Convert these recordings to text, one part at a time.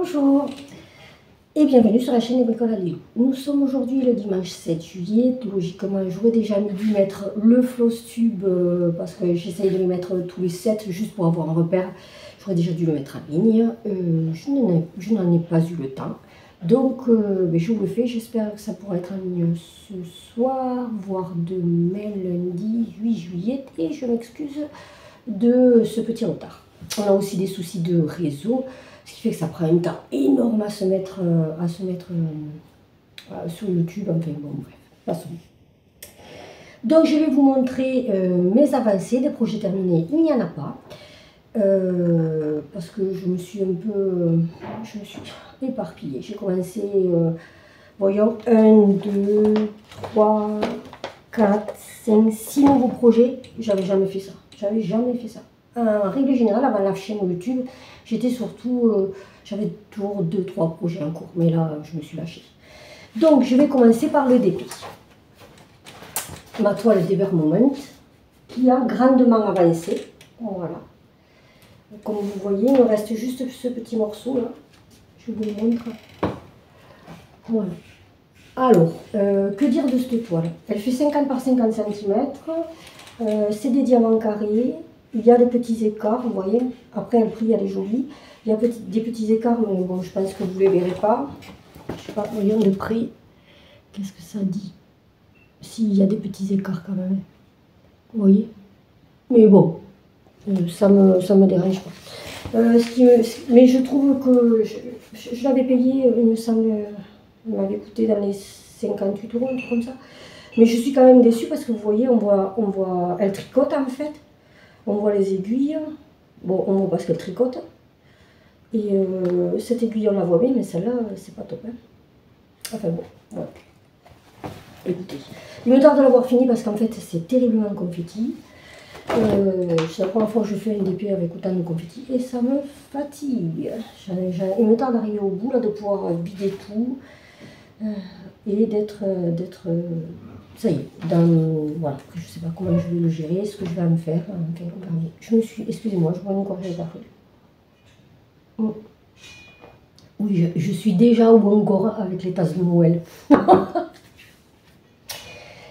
Bonjour et bienvenue sur la chaîne des bricoles à Léo. Nous sommes aujourd'hui le dimanche 7 juillet. Logiquement, j'aurais déjà dû mettre le floss tube parce que j'essaye de le mettre tous les 7 juste pour avoir un repère. J'aurais déjà dû le mettre en ligne. Je n'en ai pas eu le temps. Donc, je vous le fais. J'espère que ça pourra être en ligne ce soir, voire demain, lundi 8 juillet. Et je m'excuse de ce petit retard. On a aussi des soucis de réseau, ce qui fait que ça prend un temps énorme à se mettre, sur YouTube. Enfin bon, bref, passons. Donc je vais vous montrer mes avancées, des projets terminés, il n'y en a pas. Parce que je me suis éparpillée. J'ai commencé, voyons, 1, 2, 3, 4, 5, 6 nouveaux projets. J'avais jamais fait ça. J'avais jamais fait ça. En règle générale, avant la chaîne YouTube, j'étais surtout, j'avais toujours 2-3 projets en cours, mais là, je me suis lâchée. Donc, je vais commencer par le dépli. Ma toile d'Ever Moment, qui a grandement avancé. Voilà. Comme vous voyez, il me reste juste ce petit morceau là. Je vous le montre. Voilà. Alors, que dire de cette toile? Elle fait 50 par 50 cm. C'est des diamants carrés. Il y a des petits écarts, vous voyez. Après, le prix, elle est jolie. Il y a des petits écarts, mais bon, je pense que vous ne les verrez pas. Je sais pas, voyons de près. Qu'est-ce que ça dit? Si, il y a des petits écarts quand même. Vous voyez? Mais bon, ça me dérange pas. Mais je trouve que je l'avais payé, il me semble, il m'avait coûté dans les 58 €, un truc comme ça. Mais je suis quand même déçue parce que vous voyez, on voit, elle tricote en fait. On voit les aiguilles. Bon, on voit parce qu'elle tricote. Et cette aiguille, on la voit bien, mais celle-là, c'est pas top. Hein. Enfin bon, voilà. Écoutez, il me tarde de l'avoir fini parce qu'en fait, c'est terriblement confetti. C'est la première fois que je fais un DP avec autant de confetti et ça me fatigue. Il me tarde d'arriver au bout, là, de pouvoir vider tout et d'être ça y est, voilà, je sais pas comment je vais le gérer, ce que je vais me faire. Enfin, je me suis, excusez-moi, je vois une corvée partout. Oui, je suis déjà au bon corps avec les tasses de Noël.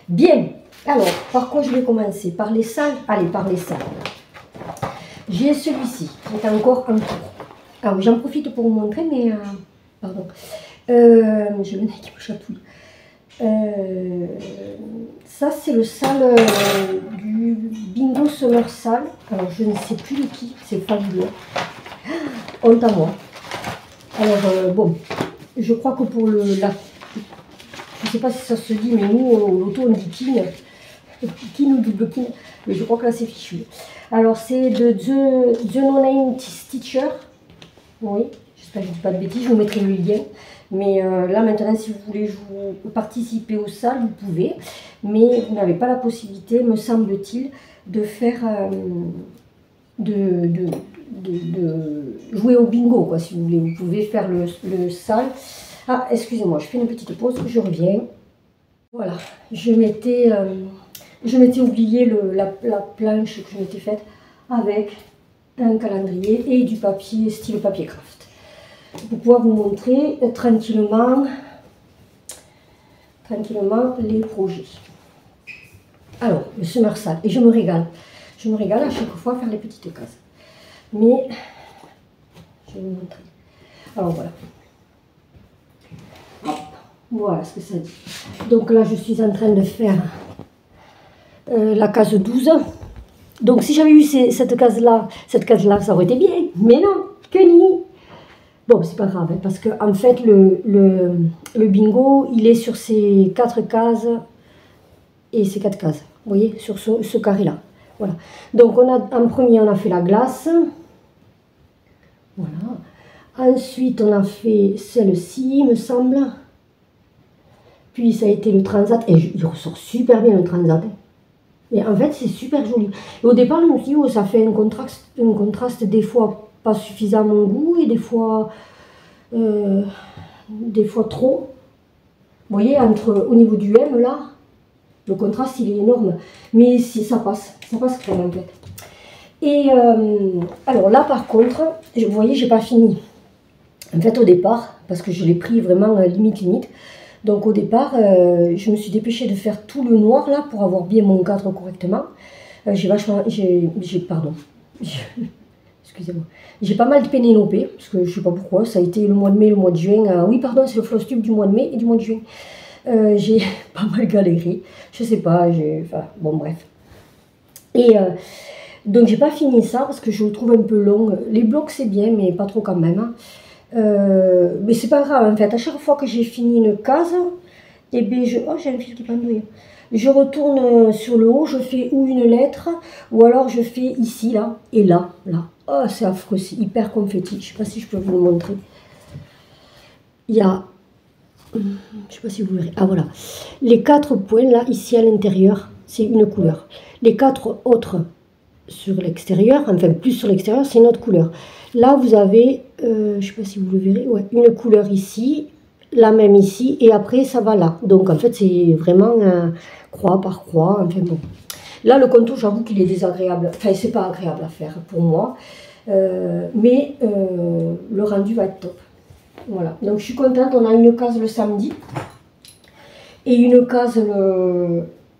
Bien, alors, par quoi je vais commencer? Par les salles? Allez, par les salles. J'ai celui-ci, qui est encore en cours. Ah oui, j'en profite pour vous montrer, mais... pardon. J'ai le nez qui me chatouille. Ça c'est le sale du Bingo Summer Sale. Alors je ne sais plus de qui, c'est fabuleux. Honte à moi. Alors bon, je crois que pour je ne sais pas si ça se dit, mais nous au loto on dit kin ou double kin, mais je crois que là c'est fichu. Alors c'est de The No Name Stitcher. Oui, j'espère que je ne dis pas de bêtises, je vous mettrai le lien. Mais là maintenant, si vous voulez participer aux salles, vous pouvez. Mais vous n'avez pas la possibilité, me semble-t-il, de faire de jouer au bingo, quoi, si vous voulez. Vous pouvez faire le salle. Ah, excusez-moi, je fais une petite pause, je reviens. Voilà, je m'étais oublié la planche que je m'étais faite avec un calendrier et du papier, style papier craft. Pour pouvoir vous montrer tranquillement les projets. Alors, le Summer Sale, et je me régale à chaque fois à faire les petites cases. Mais, je vais vous montrer. Alors voilà. Hop, voilà ce que ça dit. Donc là, je suis en train de faire la case 12. Donc si j'avais eu cette case-là, ça aurait été bien. Mais non, que ni. Bon, c'est pas grave, hein, parce que en fait, le bingo, il est sur ces 4 cases et ces 4 cases. Vous voyez, sur ce carré-là. Voilà. Donc, en premier, on a fait la glace. Voilà. Ensuite, on a fait celle-ci, il me semble. Puis, ça a été le transat. Et il ressort super bien, le transat. Hein. Et en fait, c'est super joli. Et au départ, je me suis dit, oh, ça fait un contraste des fois pas suffisant à mon goût et des fois trop. Vous voyez, au niveau du M là, le contraste il est énorme, mais si ça passe crème en fait. Et alors là par contre, vous voyez, j'ai pas fini. En fait, au départ, parce que je l'ai pris vraiment limite, donc au départ, je me suis dépêchée de faire tout le noir là pour avoir bien mon cadre correctement. Pardon, excusez-moi, j'ai pas mal de Pénélope, parce que je sais pas pourquoi, ça a été le mois de mai, le mois de juin. Oui, pardon, c'est le floss tube du mois de mai et du mois de juin. J'ai pas mal galéré, je sais pas, enfin, bon bref. Et donc j'ai pas fini ça parce que je le trouve un peu long. Les blocs c'est bien, mais pas trop quand même. Hein. Mais c'est pas grave en fait, à chaque fois que j'ai fini une case, et bien oh j'ai un fil qui pendouille. Je retourne sur le haut, je fais ou une lettre, ou alors je fais ici, là, et là, là. Oh c'est affreux, c'est hyper confetti, je sais pas si je peux vous le montrer. Il y a, je sais pas si vous verrez, ah voilà, les 4 points là, ici à l'intérieur, c'est une couleur. Les 4 autres sur l'extérieur, enfin plus sur l'extérieur, c'est une autre couleur. Là, vous avez, je ne sais pas si vous le verrez, ouais, une couleur ici, la même ici, et après, ça va là. Donc, en fait, c'est vraiment croix par croix, enfin bon. Là, le contour, j'avoue qu'il est désagréable. Enfin, c'est pas agréable à faire pour moi, mais le rendu va être top. Voilà, donc je suis contente, on a une case le samedi, et une case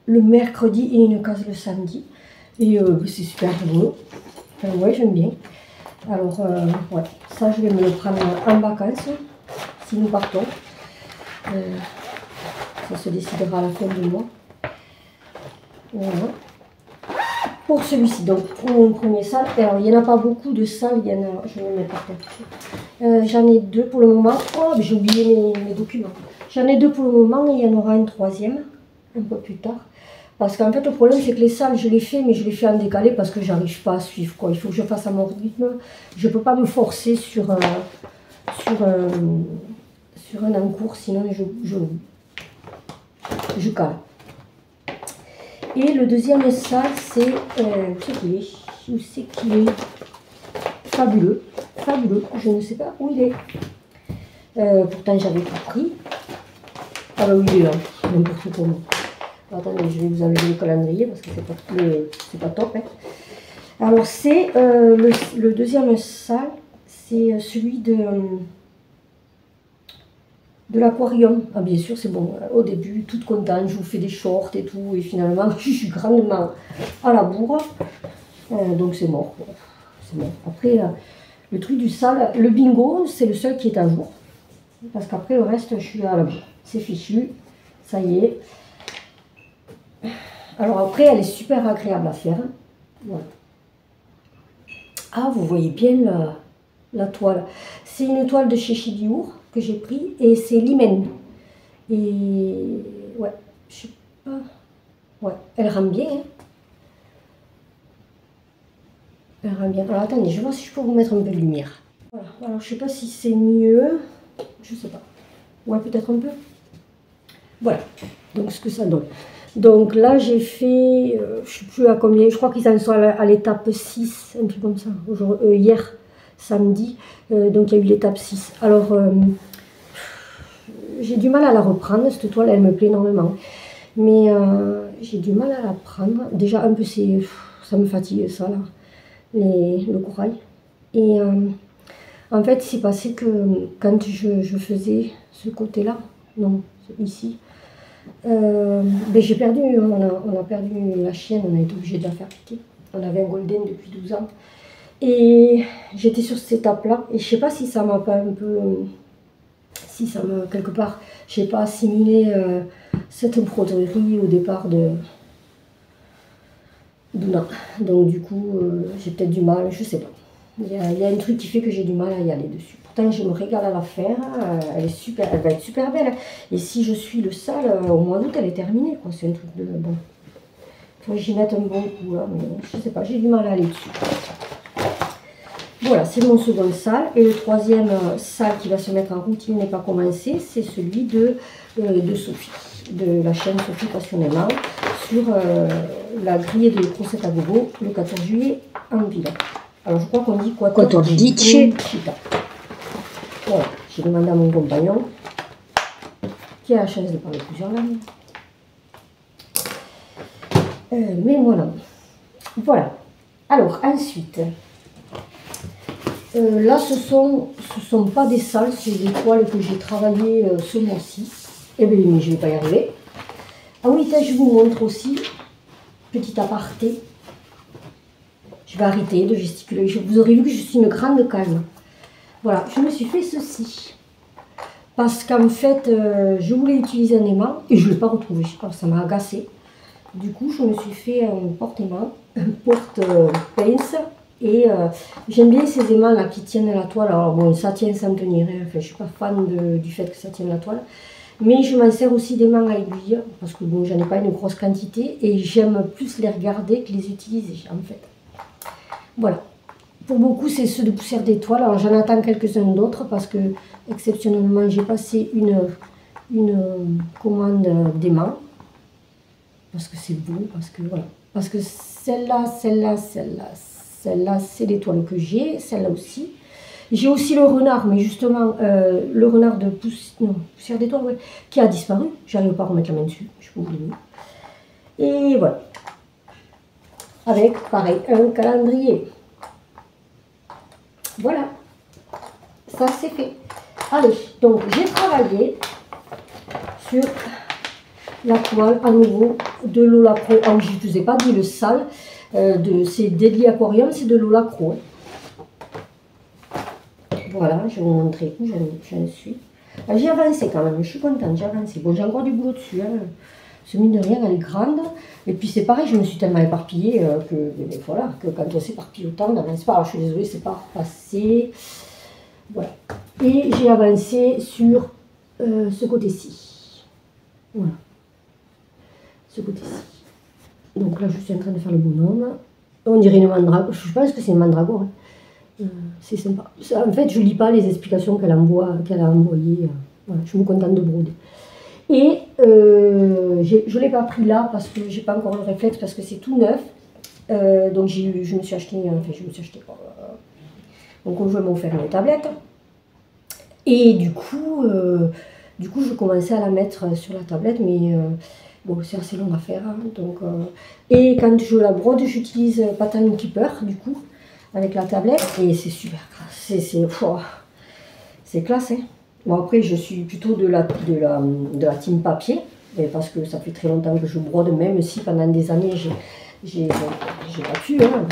le mercredi, et une case le samedi. Et c'est super rigolo. Enfin, ouais, j'aime bien. Alors, ouais, ça, je vais me le prendre en vacances, si nous partons. Ça se décidera à la fin du mois. Voilà. Pour celui-ci, donc, pour mon premier salle. Alors, il n'y en a pas beaucoup de salles, il y en a, je vais le mettre par terre. J'en ai 2 pour le moment. Oh, j'ai oublié mes documents. J'en ai 2 pour le moment et il y en aura un troisième, un peu plus tard. Parce qu'en fait, le problème, c'est que les salles, je les fais, mais je les fais en décalé parce que j'arrive pas à suivre, quoi. Il faut que je fasse à mon rythme. Je ne peux pas me forcer sur un en cours, sinon je cale. Et le deuxième salle, c'est, où c'est qu'il est fabuleux, fabuleux. Je ne sais pas où il est. Pourtant, j'avais tout pris. Ah bah oui, il est là, n'importe comment. Attendez, je vais vous enlever le calendrier parce que c'est pas top. Hein. Alors, c'est le deuxième salle, c'est celui de l'aquarium. Ah, bien sûr, c'est bon. Au début, toute contente, je vous fais des shorts et tout, et finalement, je suis grandement à la bourre. Donc, c'est mort. C'est mort. Après, le truc du salle, le bingo, c'est le seul qui est à jour. Parce qu'après, le reste, je suis à la bourre. C'est fichu. Ça y est. Alors après, elle est super agréable à faire. Voilà. Ah, vous voyez bien la toile. C'est une toile de chez Chidiour que j'ai pris et c'est l'hymen. Et ouais, je sais pas. Ouais, elle rend bien. Hein. Elle rend bien. Alors attendez, je vais voir si je peux vous mettre un peu de lumière. Voilà. Alors je sais pas si c'est mieux. Je sais pas. Ouais, peut-être un peu. Voilà. Donc ce que ça donne. Donc là, j'ai fait, je ne sais plus à combien, je crois qu'ils en sont à l'étape 6, un truc comme ça, hier, samedi, donc il y a eu l'étape 6. Alors, j'ai du mal à la reprendre, cette toile, elle me plaît énormément. Mais j'ai du mal à la prendre. Déjà, un peu, ça me fatigue, ça, là, le corail. Et en fait, il s'est passé que quand je faisais ce côté-là, non, ici, ben j'ai perdu, on a perdu la chienne, on a été obligé de la faire piquer. On avait un golden depuis 12 ans. Et j'étais sur cette étape-là. Et je sais pas si ça m'a pas un peu... Si ça m'a, quelque part, je sais pas, assimilé cette broderie au départ de Duna. Donc du coup, j'ai peut-être du mal, je sais pas. Il y a un truc qui fait que j'ai du mal à y aller dessus. Pourtant, je me régale à la faire. Elle va être super belle. Et si je suis le sale, au mois d'août, elle est terminée. C'est un truc de... Bon. Il faut que j'y mette un bon coup, là. Mais je sais pas, j'ai du mal à aller dessus. Voilà, c'est mon second sale. Et le troisième sale qui va se mettre en route, il n'est pas commencé. C'est celui de Sophie, de la chaîne Sophie Passionnément, sur la grille de Crocette à Gogo, le 14 juillet en ville. Alors je crois qu'on dit quoi? 14 juillet. Voilà, j'ai demandé à mon compagnon, qui a la chance de parler plusieurs langues. Mais voilà. Voilà. Alors ensuite, Là, ce sont pas des salles, c'est des toiles que j'ai travaillées ce mois-ci. Eh bien, mais je ne vais pas y arriver. Ah oui, ça, je vous montre aussi, petit aparté. Je vais arrêter de gesticuler. Vous aurez vu que je suis une grande calme. Voilà, je me suis fait ceci. Parce qu'en fait, je voulais utiliser un aimant et je ne l'ai pas retrouvé. Alors, ça m'a agacé. Du coup, je me suis fait un porte-aimant, un porte-pince. Et j'aime bien ces aimants là qui tiennent la toile. Alors bon, ça tient sans tenir. Hein. Enfin, je ne suis pas fan du fait que ça tienne la toile. Mais je m'en sers aussi d'aimants à aiguille. Parce que bon, j'en ai pas une grosse quantité. Et j'aime plus les regarder que les utiliser en fait. Voilà. Pour beaucoup, c'est ceux de poussière d'étoiles. Alors j'en attends quelques-uns d'autres parce que exceptionnellement, j'ai passé une commande d'aimants. Parce que c'est beau, parce que voilà. Parce que celle-là, c'est l'étoile que j'ai, celle-là aussi. J'ai aussi le renard, mais justement, le renard de poussière d'étoile, ouais, qui a disparu. J'arrive pas à remettre la main dessus, je peux oublier. Et voilà. Avec, pareil, un calendrier. Voilà. Ça, c'est fait. Allez, donc j'ai travaillé sur la toile à nouveau de Lola Pro. Ah, je ne vous ai pas dit le sale, c'est Deadly Aquarium, c'est de Lola Pro. Voilà, je vais vous montrer où j'en suis. J'ai avancé quand même, je suis contente, j'ai avancé. Bon, j'ai encore du boulot dessus, hein. Ce mine de rien, elle est grande. Et puis c'est pareil, je me suis tellement éparpillée voilà, que quand on s'éparpille autant, on n'avance pas. Alors je suis désolée, c'est pas passé. Voilà. Et j'ai avancé sur ce côté-ci. Voilà. Ce côté-ci. Donc là, je suis en train de faire le bonhomme. On dirait une mandragore. Je pense que c'est une mandragore. Hein. C'est sympa. En fait, je ne lis pas les explications qu'elle a envoyées. Voilà, je me contente de broder. Et je ne l'ai pas pris là parce que je n'ai pas encore le réflexe, parce que c'est tout neuf. Donc je me suis acheté. Mon conjoint m'a offert une tablette. Et du coup, je commençais à la mettre sur la tablette, mais bon, c'est assez long à faire. Hein, donc, et quand je la brode, j'utilise Pattern Keeper, du coup, avec la tablette, et c'est super classe. C'est classe, hein. Bon, après, je suis plutôt de la team papier, parce que ça fait très longtemps que je brode, même si pendant des années, j'ai pas pu, hein,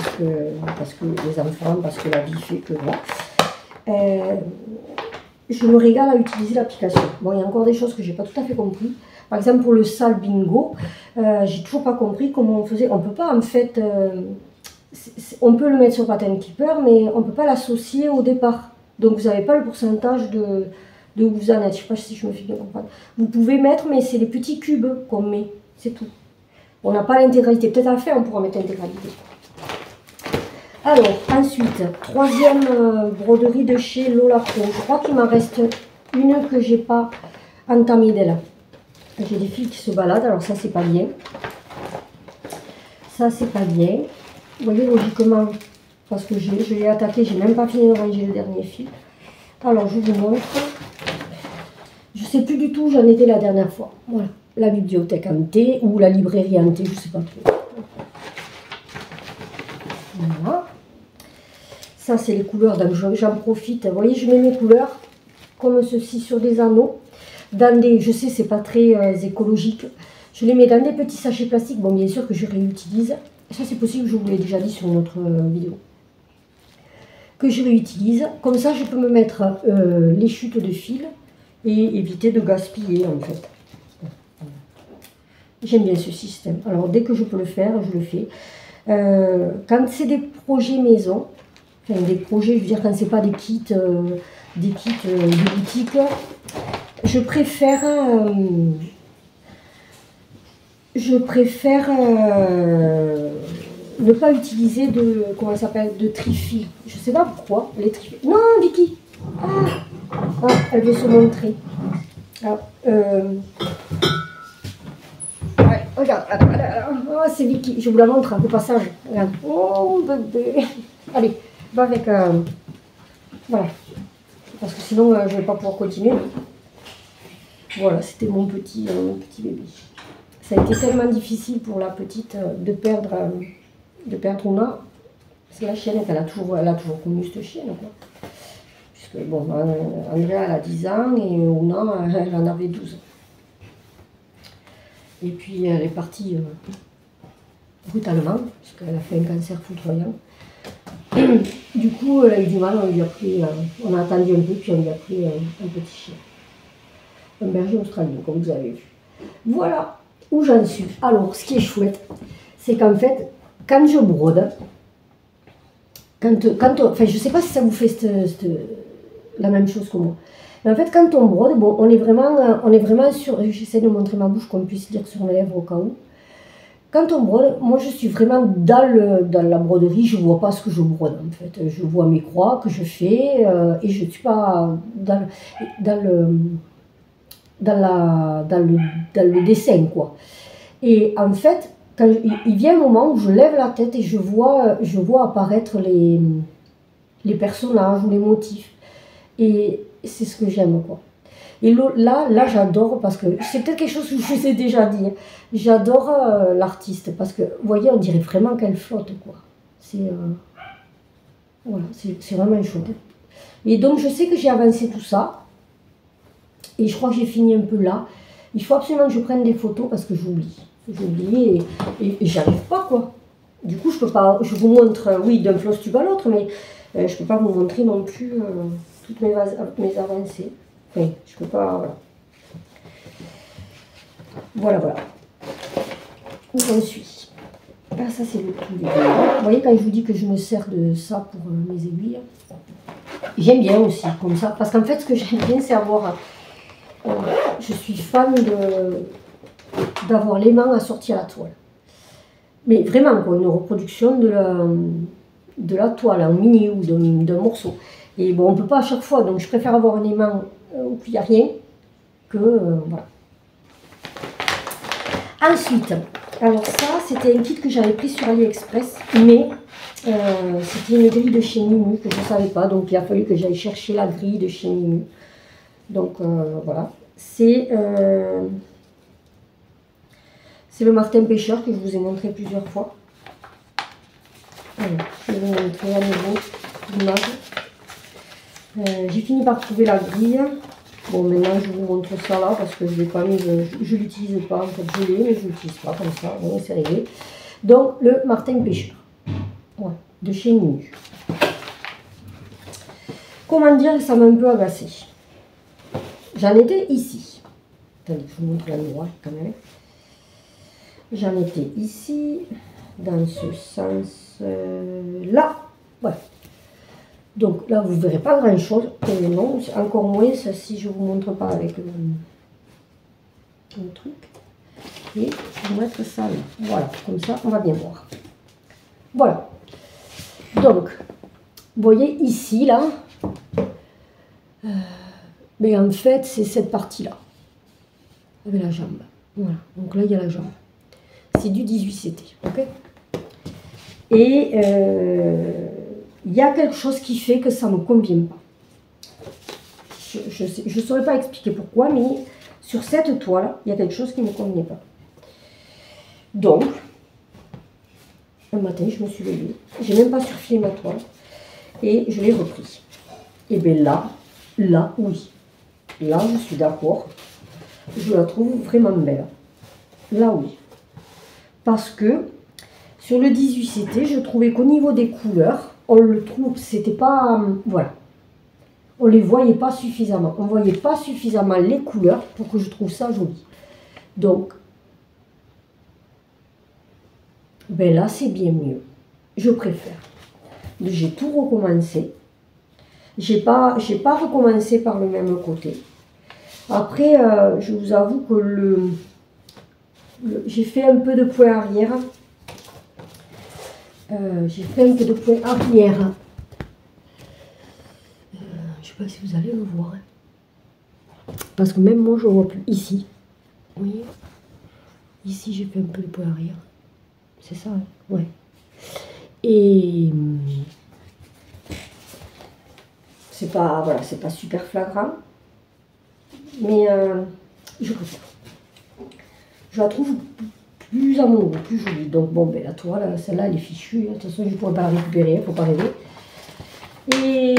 parce que les enfants, parce que la vie fait que voilà. Je me régale à utiliser l'application. Bon, il y a encore des choses que j'ai pas tout à fait compris. Par exemple, pour le sale bingo, j'ai toujours pas compris comment on faisait. On peut pas, en fait, on peut le mettre sur Pattern Keeper, mais on peut pas l'associer au départ. Donc, vous n'avez pas le pourcentage de où vous en êtes. Je sais pas si je me fais bien comprendre. Vous pouvez mettre, mais c'est les petits cubes qu'on met. C'est tout. On n'a pas l'intégralité. Peut-être à la fin, on pourra mettre l'intégralité. Alors, ensuite, troisième broderie de chez Lola Pro. Je crois qu'il m'en reste une que j'ai pas entamée d'elle. J'ai des fils qui se baladent, alors ça, c'est pas bien. Ça, c'est pas bien. Vous voyez, logiquement, parce que je l'ai attaqué, j'ai même pas fini de ranger le dernier fil. Alors, je vous montre. Je sais plus du tout où j'en étais la dernière fois. Voilà, la bibliothèque en T ou la librairie en T, je sais pas trop. Voilà. Ça, c'est les couleurs, donc j'en profite. Vous voyez, je mets mes couleurs comme ceci sur des anneaux. Dans des, je sais, c'est pas très écologique. Je les mets dans des petits sachets plastiques. Bon, bien sûr que je réutilise. Ça, c'est possible, je vous l'ai déjà dit sur une autre vidéo. Que je réutilise. Comme ça, je peux me mettre les chutes de fil et éviter de gaspiller, en fait. J'aime bien ce système. Alors, dès que je peux le faire, je le fais. Quand c'est des projets maison, enfin des projets, je veux dire quand c'est pas des kits de boutique, je préfère ne pas utiliser de, comment ça s'appelle, de tri-fil. Je sais pas pourquoi, les tri-fils. Non, Vicky. Ah, elle veut se montrer. Alors, ouais, regarde, oh, c'est Vicky, je vous la montre au passage. Regarde. Oh, bébé. Allez, va avec. Voilà. Parce que sinon, je ne vais pas pouvoir continuer. Voilà, c'était mon petit bébé. Ça a été tellement difficile pour la petite de perdre Una. Parce que la chienne, elle a toujours connu cette chienne, quoi. Puisque, bon, Andrea, elle a 10 ans et Ouna, elle en avait 12. Et puis, elle est partie brutalement, puisqu'elle a fait un cancer foudroyant. Du coup, elle a eu du mal, on a attendu un peu, puis on lui a pris un petit chien. Un berger australien, comme vous avez vu. Voilà où j'en suis. Alors, ce qui est chouette, c'est qu'en fait, quand je brode, enfin, je ne sais pas si ça vous fait la même chose que moi. Mais en fait, quand on brode, bon, on est vraiment sur. J'essaie de montrer ma bouche qu'on puisse lire sur mes lèvres au cas où. Quand on brode, moi je suis vraiment dans la broderie, je ne vois pas ce que je brode en fait. Je vois mes croix que je fais et je ne suis pas dans le dessin, quoi. Et en fait, quand il vient un moment où je lève la tête et je vois apparaître les personnages ou les motifs. Et c'est ce que j'aime, quoi. Et là j'adore, parce que c'est peut-être quelque chose que je vous ai déjà dit. J'adore l'artiste, parce que, vous voyez, on dirait vraiment qu'elle flotte, quoi. Voilà, c'est vraiment chouette. Et donc, je sais que j'ai avancé tout ça. Et je crois que j'ai fini un peu là. Il faut absolument que je prenne des photos, parce que j'oublie. J'oublie et j'y arrive pas, quoi. Du coup, je peux pas. Je vous montre, oui, d'un floss tube à l'autre, mais je peux pas vous montrer non plus toutes mes avancées. Enfin, je peux pas. Voilà. Voilà. Où j'en suis. Ah, ça, c'est le tout. Vous voyez, quand je vous dis que je me sers de ça pour mes aiguilles, j'aime bien aussi, comme ça. Parce qu'en fait, ce que j'aime bien, c'est avoir. Je suis fan d'avoir l'aimant assorti à la toile. Mais vraiment, quoi, une reproduction de la toile en mini ou d'un morceau. Et bon, on ne peut pas à chaque fois, donc je préfère avoir un aimant où il n'y a rien que. Voilà. Ensuite, alors ça, c'était un kit que j'avais pris sur AliExpress, mais c'était une grille de chez Mimu que je ne savais pas, donc il a fallu que j'aille chercher la grille de chez Mimu. Donc voilà, c'est le Martin Pêcheur que je vous ai montré plusieurs fois. Alors, je vais vous montrer à nouveau l'image. J'ai fini par trouver la grille. Bon, maintenant je vous montre ça là parce que je l'ai pas mis, je l'utilise pas. En fait, je l'ai, mais je l'utilise pas comme ça. Bon, c'est réglé. Donc, le Martin Pêcheur. Ouais, de chez Mimu. Comment dire que ça m'a un peu agacé. J'en étais ici. Attendez, je vous montre l'endroit quand même. J'en étais ici, dans ce sens-là. Voilà. Donc là, vous ne verrez pas grand-chose. Et non, encore moins si je ne vous montre pas avec le truc. Et je vais mettre ça là. Voilà, comme ça, on va bien voir. Voilà. Donc, vous voyez ici, là, mais en fait, c'est cette partie-là. Avec la jambe. Voilà. Donc là, il y a la jambe. C'est du 18CT. Ok. Et il y a quelque chose qui fait que ça ne me convient pas. Je ne saurais pas expliquer pourquoi, mais sur cette toile, il y a quelque chose qui ne me convenait pas. Donc, un matin, je me suis levée. Je n'ai même pas surfilé ma toile. Et je l'ai repris. Et bien là, oui. Là, je suis d'accord. Je la trouve vraiment belle. Là, oui. Parce que sur le 18CT, je trouvais qu'au niveau des couleurs, on le trouve, c'était pas... voilà. On les voyait pas suffisamment. On voyait pas suffisamment les couleurs pour que je trouve ça joli. Donc, ben là, c'est bien mieux. Je préfère. J'ai tout recommencé. J'ai pas recommencé par le même côté. Après, je vous avoue que j'ai fait un peu de point arrière. Je sais pas si vous allez le voir. Parce que même moi, je ne vois plus. Ici. Vous voyez? Ici, j'ai fait un peu de point arrière. C'est ça, hein? Ouais. Et c'est pas, voilà, c'est pas super flagrant. Mais je préfère. Je la trouve plus à mon goût, plus jolie. Donc bon, ben, la toile, celle-là, elle est fichue. De toute façon, je ne pourrais pas la récupérer, il ne faut pas rêver. Et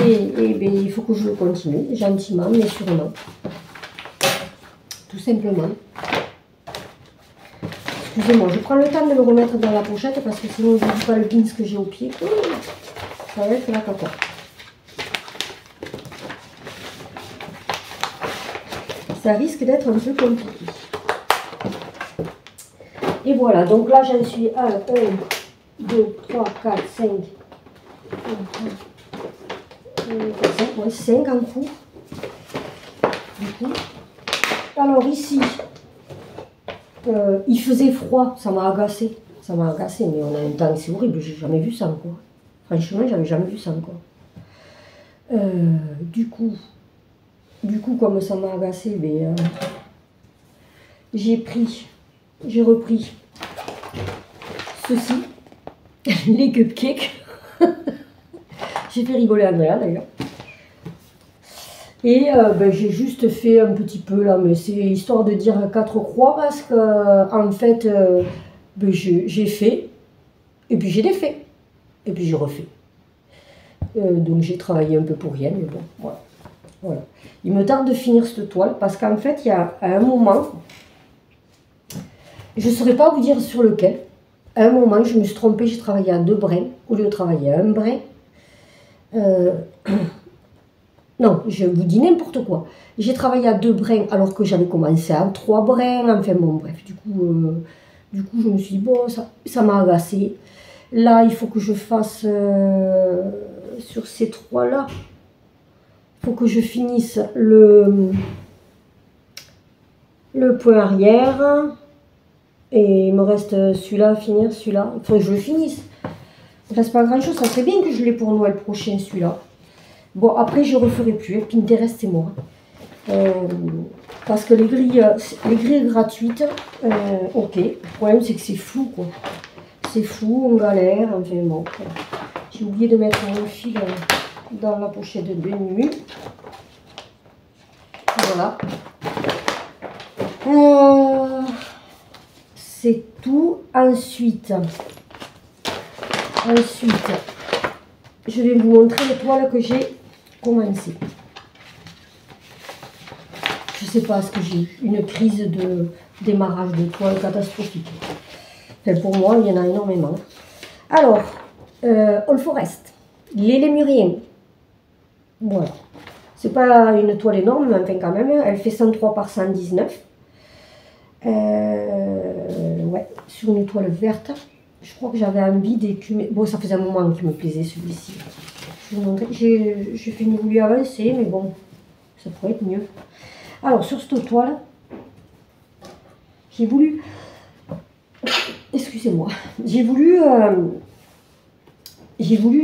ben, il faut que je le continue, gentiment, mais sûrement. Tout simplement. Excusez-moi, je prends le temps de le remettre dans la pochette parce que sinon je ne dis pas le pins que j'ai au pied. Ça va être la cata. Ça risque d'être un peu compliqué. Et voilà, donc là j'en suis à 1, 2, 3, 4, 5. 5 en tout. Du coup. Alors ici, il faisait froid, ça m'a agacé. Ça m'a agacé, mais on a un temps, c'est horrible, j'ai jamais vu ça encore. Franchement, j'avais jamais vu ça encore. Du coup, comme ça m'a agacé, ben, j'ai repris ceci, les cupcakes. J'ai fait rigoler Andrea d'ailleurs. Et ben, j'ai juste fait un petit peu là, mais c'est histoire de dire 4 croix parce que en fait, ben, j'ai fait, et puis j'ai défait, et puis j'ai refait. Donc j'ai travaillé un peu pour rien, mais bon, voilà. Voilà. Il me tarde de finir cette toile parce qu'en fait, il y a à un moment, je ne saurais pas vous dire sur lequel, à un moment, je me suis trompée, j'ai travaillé à 2 brins au lieu de travailler à 1 brin. Non, je vous dis n'importe quoi. J'ai travaillé à 2 brins alors que j'avais commencé à 3 brins. Enfin bon, bref, du coup je me suis dit, bon, ça m'a agacé. Là, il faut que je fasse sur ces 3-là. Il faut que je finisse le point arrière. Et il me reste celui-là à finir, celui-là. Il faut que je le finisse. Il ne reste pas grand-chose. Ça serait bien que je l'ai pour Noël prochain, celui-là. Bon, après, je ne referai plus. Pinterest, c'est moi. Parce que les grilles gratuites, ok. Le problème, c'est que c'est flou, quoi. C'est flou, on galère. Enfin, bon. J'ai oublié de mettre mon fil dans la pochette de nuit. Voilà. C'est tout. Ensuite, je vais vous montrer les toiles que j'ai commencé. Je sais pas, est-ce que j'ai une crise de démarrage de toiles catastrophique. Enfin, pour moi, il y en a énormément. Alors, All Forest, les Lémuriens. Voilà. C'est pas une toile énorme, mais enfin quand même, elle fait 103 par 119. Ouais, sur une toile verte. Je crois que j'avais envie d'écumer. Bon, ça faisait un moment qu'il me plaisait celui-ci. Je vais vous montrer. J'ai fait une voulu avancer, mais bon, ça pourrait être mieux. Alors, sur cette toile, j'ai voulu. Excusez-moi. J'ai voulu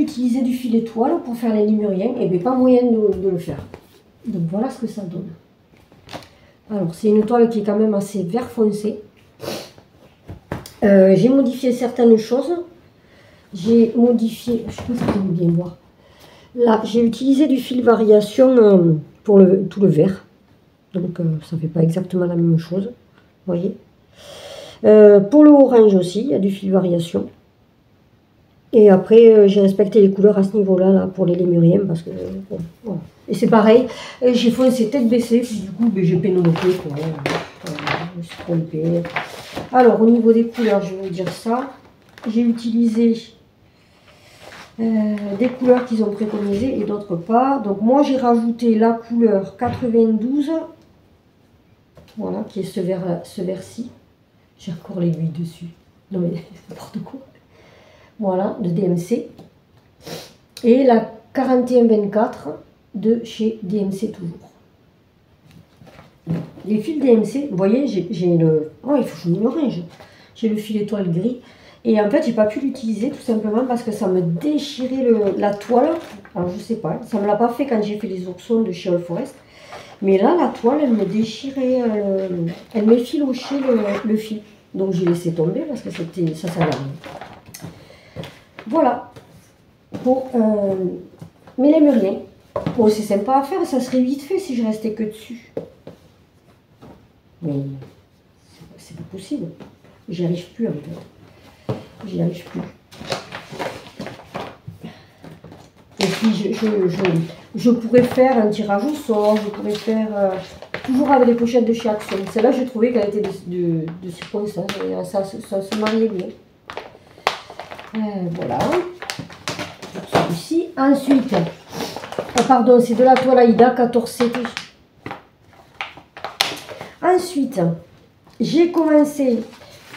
utiliser du fil étoile pour faire les lémuriens, et bien pas moyen de le faire. Donc voilà ce que ça donne. Alors, c'est une toile qui est quand même assez vert foncé. J'ai modifié certaines choses. J'ai modifié, je sais pas si vous pouvez bien voir. Là, j'ai utilisé du fil variation pour tout le vert. Donc, ça ne fait pas exactement la même chose. Vous voyez. Pour le orange aussi, il y a du fil variation. Et après, j'ai respecté les couleurs à ce niveau-là, là, pour les lémuriens, parce que, bon, voilà. Et c'est pareil, j'ai foncé tête baissée, puis du coup, ben, j'ai pénopé, quoi. Je me suis trompée. Alors, au niveau des couleurs, je vais vous dire ça. J'ai utilisé des couleurs qu'ils ont préconisées et d'autres pas. Donc, moi, j'ai rajouté la couleur 92, voilà, qui est ce vert-ci. J'ai encore l'aiguille dessus. Non, mais n'importe quoi. Voilà, de DMC. Et la 4124 de chez DMC toujours. Les fils DMC, vous voyez, j'ai le... Oh, il faut que je me le range. J'ai le fil étoile gris. Et en fait, j'ai pas pu l'utiliser tout simplement parce que ça me déchirait la toile. Alors, je sais pas, ça me l'a pas fait quand j'ai fait les oursons de chez All Forest. Mais là, la toile, elle me déchirait, elle m'effilochait le fil. Donc, j'ai laissé tomber parce que ça servait à rien. Voilà pour mes lémuriens. Bon, c'est sympa à faire, ça serait vite fait si je restais que dessus. Mais c'est pas possible. J'y arrive plus en fait. J'y arrive plus. Et puis je pourrais faire un tirage au sort, je pourrais faire toujours avec les pochettes de chez Action. Celle-là, j'ai trouvé qu'elle était de circonstance, ça se mariait bien. Voilà. Celui-ci. Ensuite, pardon, c'est de la toile Aïda 14C. Ensuite, j'ai commencé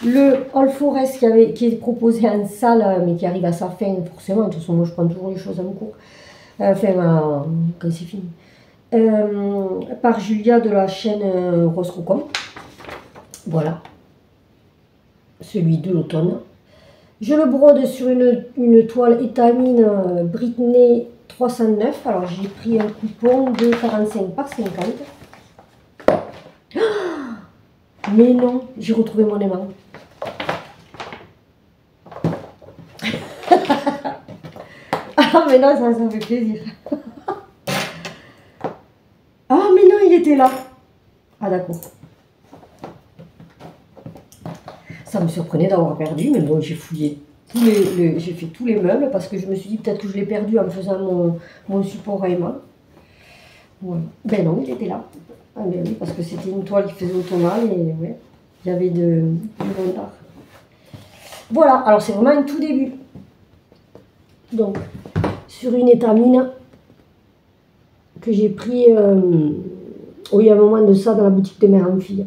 le All Forest qui est proposé en salle, mais qui arrive à sa fin, forcément. De toute façon, moi, je prends toujours les choses en cours. Enfin, quand c'est fini. Par Julia de la chaîne Rose Cocon. Voilà. Celui de l'automne. Je le brode sur une toile étamine Britney 309. Alors, j'ai pris un coupon de 45 par 50. Mais non, j'ai retrouvé mon aimant. Ah, mais non, ça me fait plaisir. Ah, mais non, il était là. Ah, d'accord. Ça me surprenait d'avoir perdu, mais bon, j'ai fouillé. J'ai fait tous les meubles parce que je me suis dit peut-être que je l'ai perdu en faisant mon support à aimant. Voilà. Ben non, il était là. Ah, mais oui, parce que c'était une toile qui faisait automnal et ouais, il y avait du retard. Voilà, alors c'est vraiment un tout début. Donc, sur une étamine que j'ai pris, il y a un moment de ça dans la boutique de mère en fille.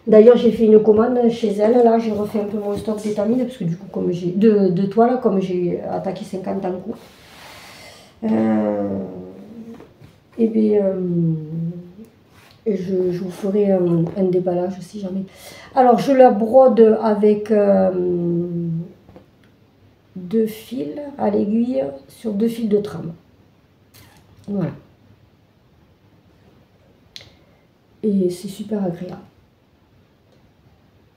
D'ailleurs, j'ai fait une commande chez elle, là, j'ai refait un peu mon stock d'étamine, parce que du coup, comme j'ai de toiles, comme j'ai attaqué 50 en cours. Et bien, je vous ferai un déballage si jamais. Alors, je la brode avec 2 fils à l'aiguille sur 2 fils de trame. Voilà. Et c'est super agréable.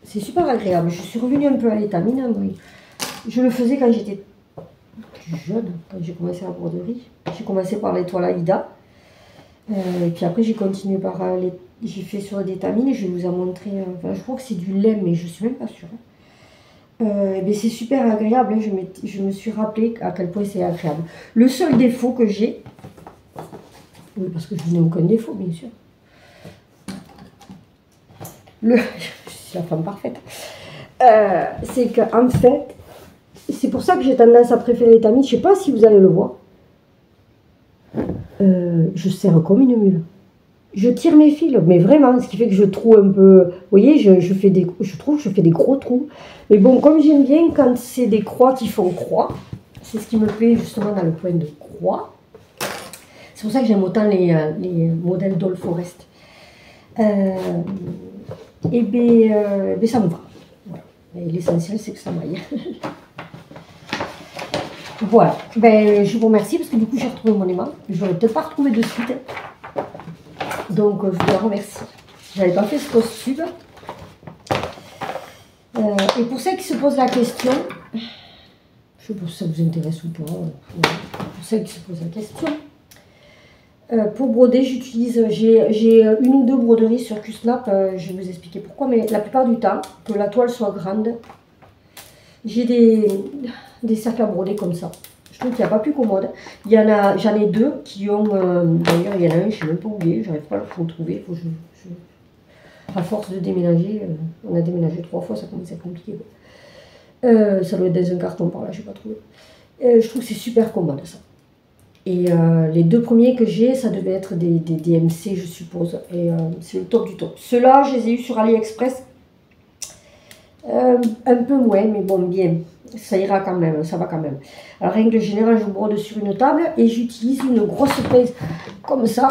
C'est super agréable. Je suis revenue un peu à l'étamine. Hein, oui. Je le faisais quand j'étais plus jeune, quand j'ai commencé la broderie. J'ai commencé par les toiles Aïda. Et puis après, j'ai continué par j'ai fait sur l'étamine et je vais vous en montrer. Enfin, je crois que c'est du lait, mais je ne suis même pas sûre. C'est super agréable. Hein, je me suis rappelé à quel point c'est agréable. Le seul défaut que j'ai, oui, parce que je n'ai aucun défaut, bien sûr. Je suis la femme parfaite. C'est qu'en fait, c'est pour ça que j'ai tendance à préférer l'étamine. Je ne sais pas si vous allez le voir. Je serre comme une mule. Je tire mes fils, mais vraiment, ce qui fait que je trouve un peu... Vous voyez, je trouve que je fais des gros trous. Mais bon, comme j'aime bien quand c'est des croix qui font croix, c'est ce qui me plaît justement dans le point de croix. C'est pour ça que j'aime autant les modèles d'All Forest. Et bien, ça me va. Voilà. L'essentiel, c'est que ça m'aille. Voilà. Ben, je vous remercie parce que du coup, j'ai retrouvé mon aimant. Je ne l'aurais peut-être pas retrouvé de suite. Donc, je vous remercie. Je n'avais pas fait ce costume. Et pour ceux qui se posent la question, je sais pas si ça vous intéresse ou pas, pour ceux qui se posent la question, pour broder, j'ai 1 ou 2 broderies sur Q-Snap, je vais vous expliquer pourquoi, mais la plupart du temps, que la toile soit grande, j'ai des cercles à broder comme ça. Je trouve qu'il n'y a pas plus commode. J'en ai 2 qui ont, d'ailleurs il y en a un, je ne sais même pas où il est, j'arrive pas à le trouver, faut que à force de déménager, on a déménagé 3 fois, ça commence à être compliqué. Ça doit être dans un carton par là, je n'ai pas trouvé. Je trouve que c'est super commode ça. Et les 2 premiers que j'ai, ça devait être des MC, je suppose. Et c'est le top du top. Ceux-là, je les ai eus sur AliExpress. Un peu moins, mais bon, bien. Ça ira quand même, ça va quand même. Alors, règle générale, je brode sur une table et j'utilise une grosse pince comme ça.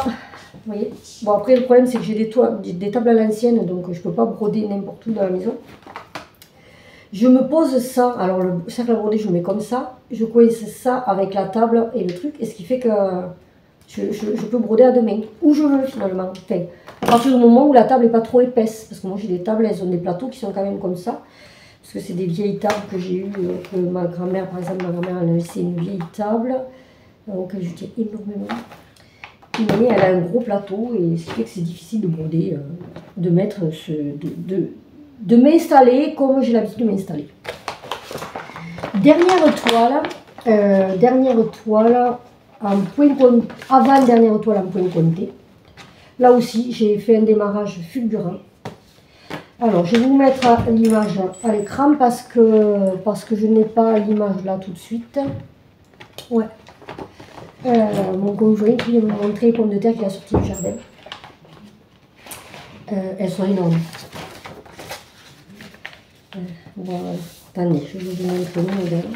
Vous voyez. Bon, après, le problème, c'est que j'ai des tables à l'ancienne, donc je ne peux pas broder n'importe où dans la maison. Je me pose ça, alors le cercle à broder, je le mets comme ça. Je coince ça avec la table et le truc, et ce qui fait que je peux broder à 2 mains, où je veux finalement. Enfin, à partir du moment où la table n'est pas trop épaisse, parce que moi j'ai des tables, elles ont des plateaux qui sont quand même comme ça, parce que c'est des vieilles tables que j'ai eues, que ma grand-mère, par exemple, ma grand-mère elle a laissé une vieille table, auquel je tiens énormément. Et elle a un gros plateau, et ce qui fait que c'est difficile de broder, de mettre de m'installer comme j'ai l'habitude de m'installer. Dernière toile en point compté, avant dernière toile en point compté. Là aussi, j'ai fait un démarrage fulgurant. Alors, je vais vous mettre l'image à l'écran parce que je n'ai pas l'image là tout de suite. Ouais. Mon conjoint qui vient me montrer les pommes de terre qu'il a sorties du jardin. Elles sont énormes. Voilà. Attendez, je vais vous montrer le modèle.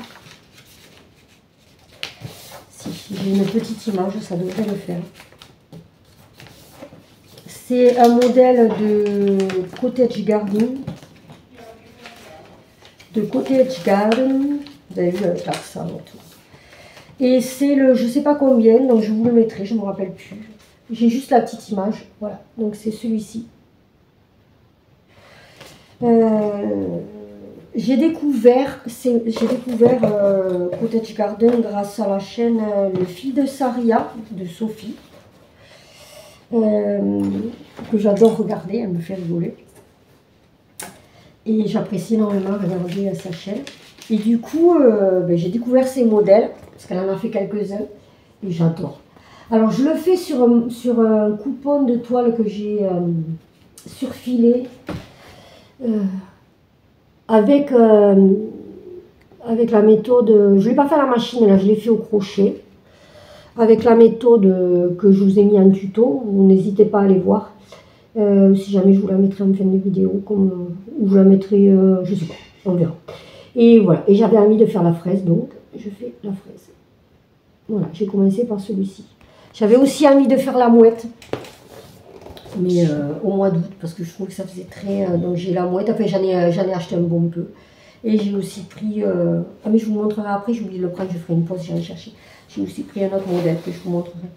Si j'ai une petite image, ça devrait le faire. C'est un modèle de Cottage Garden. Vous avez vu avec l'accent et tout. Et c'est le je sais pas combien, donc je vous le mettrai, je ne me rappelle plus. J'ai juste la petite image, voilà. Donc c'est celui-ci. J'ai découvert Cottage Garden grâce à la chaîne Le Fil de Saria de Sophie. Que j'adore regarder, elle me fait rigoler. Et j'apprécie énormément regarder sa chaîne. Et du coup, j'ai découvert ces modèles, parce qu'elle en a fait quelques-uns, et j'adore. Alors, je le fais sur un coupon de toile que j'ai surfilé avec la méthode, je ne l'ai pas fait à la machine, là, je l'ai fait au crochet. Avec la méthode que je vous ai mis en tuto, vous n'hésitez pas à aller voir. Si jamais je vous la mettrai en fin de vidéo, ou je la mettrai, je sais pas, on verra. Et voilà, et j'avais envie de faire la fraise, donc je fais la fraise. Voilà, j'ai commencé par celui-ci. J'avais aussi envie de faire la mouette, mais au mois d'août, parce que je trouve que ça faisait très... donc j'ai la mouette, enfin j'en ai acheté un bon peu. Et j'ai aussi pris... ah mais je vous montrerai après, j'ai oublié de le prendre, je ferai une pause, j'irai chercher. J'ai aussi pris un autre modèle que je vous montrerai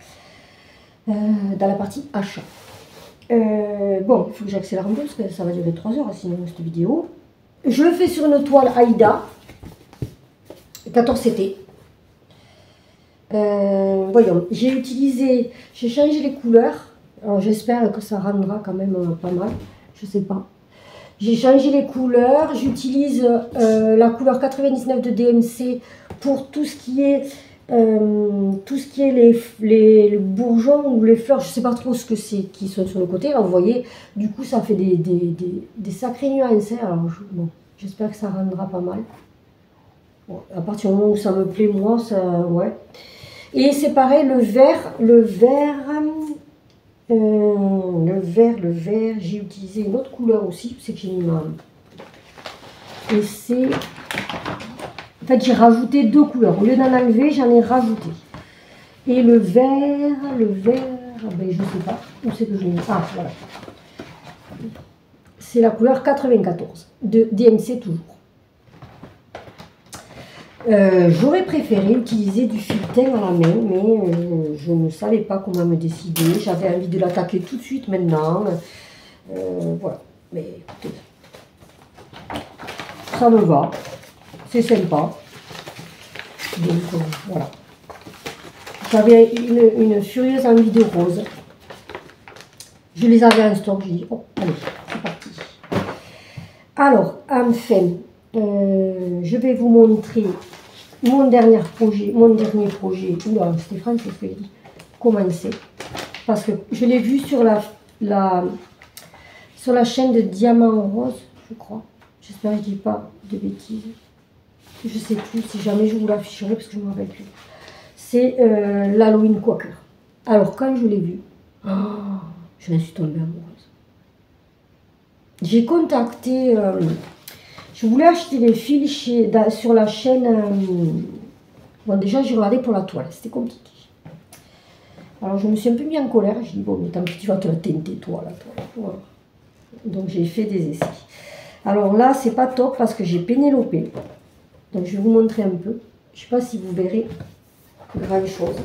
dans la partie achat. Bon, il faut que j'accélère un peu parce que ça va durer 3 heures sinon cette vidéo. Je le fais sur une toile Aïda 14 CT. Voyons, j'ai changé les couleurs. Alors j'espère que ça rendra quand même pas mal. Je sais pas. J'ai changé les couleurs. J'utilise la couleur 99 de DMC pour tout ce qui est les bourgeons ou les fleurs, je sais pas trop ce que c'est qui sont sur le côté. Là, vous voyez, du coup, ça fait des sacrés nuances. Alors, bon, j'espère que ça rendra pas mal. Bon, à partir du moment où ça me plaît, moi, ça, ouais. Et c'est pareil, le vert, j'ai utilisé une autre couleur aussi, c'est que j'ai mis ma... Et c'est... En fait, j'ai rajouté 2 couleurs. Au lieu d'en enlever, j'en ai rajouté. Et le vert, ben, je ne sais pas. Où c'est que je l'ai mis? Ah, voilà. C'est la couleur 94, de DMC toujours. J'aurais préféré utiliser du fil teint à la main, mais je ne savais pas comment me décider. J'avais envie de l'attaquer tout de suite maintenant. Voilà. Mais écoutez, ça me va. C'est sympa. Donc voilà. J'avais une furieuse envie de rose. Je les avais en stock. J'ai dit, oh, allez, c'est parti. Alors, enfin, je vais vous montrer mon dernier projet. Oula, Stéphane, c'est ce que j'ai dit. Commencer. Parce que je l'ai vu sur la chaîne de Diamant Rose, je crois. J'espère que je ne dis pas de bêtises. Je sais plus, si jamais je vous l'afficherai parce que je ne me rappelle plus. C'est l'Halloween Quaker. Alors quand je l'ai vu, je me suis tombée amoureuse. J'ai contacté, je voulais acheter des fils sur la chaîne. Bon déjà j'ai regardé pour la toile, c'était compliqué. Alors je me suis un peu mis en colère, j'ai dit bon mais tant pis tu vas te la teinter toi la toile. Voilà. Donc j'ai fait des essais. Alors là c'est pas top parce que j'ai Pénélope. Donc je vais vous montrer un peu. Je ne sais pas si vous verrez grand chose.